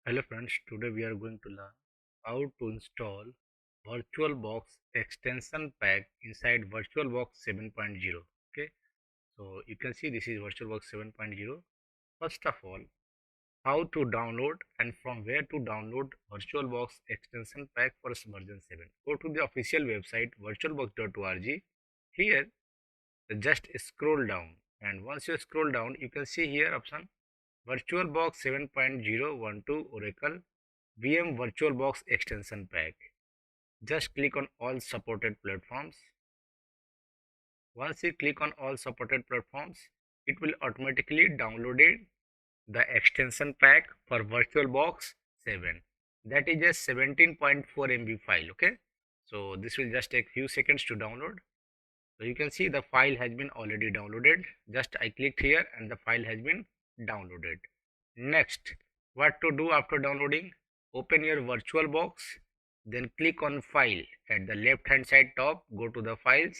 Hello friends, today we are going to learn how to install VirtualBox extension pack inside VirtualBox 7.0. Okay, so you can see this is VirtualBox 7.0. First of all, how to download and from where to download VirtualBox extension pack for version 7. Go to the official website virtualbox.org. Here, just scroll down, and once you scroll down, you can see here option VirtualBox 7.012 Oracle VM VirtualBox extension pack. Just click on all supported platforms. Once you click on all supported platforms, it will automatically download the extension pack for VirtualBox 7. That is a 17.4 MB file. Okay, so this will just take few seconds to download. So you can see the file has been already downloaded. Just I clicked here and the file has been downloaded. Next, what to do after downloading? Open your VirtualBox, then click on File at the left hand side top. Go to the Files,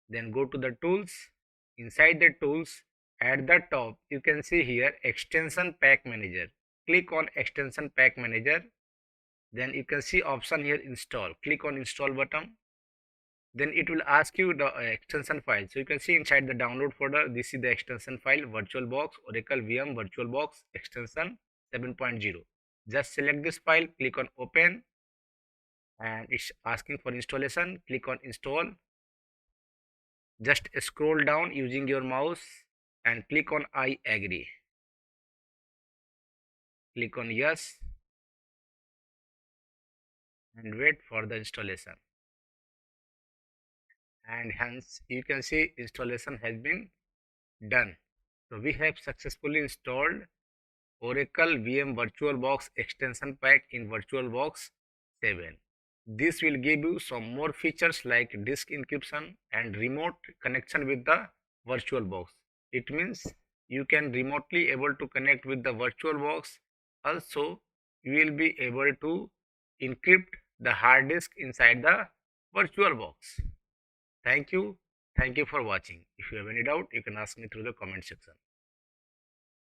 then go to the Tools. Inside the Tools, at the top, you can see here Extension Pack Manager. Click on Extension Pack Manager. Then you can see option here Install. Click on Install button. Then it will ask you the extension file. So you can see inside the download folder, this is the extension file VirtualBox Oracle VM VirtualBox extension 7.0. Just select this file, click on open, and it's asking for installation. Click on install. Just scroll down using your mouse and click on I agree. Click on yes and wait for the installation. And hence you can see installation has been done. So we have successfully installed Oracle VM VirtualBox extension pack in VirtualBox 7. This will give you some more features like disk encryption and remote connection with the VirtualBox. It means you can remotely able to connect with the VirtualBox. Also, you will be able to encrypt the hard disk inside the VirtualBox. Thank you. Thank you for watching. If you have any doubt, you can ask me through the comment section.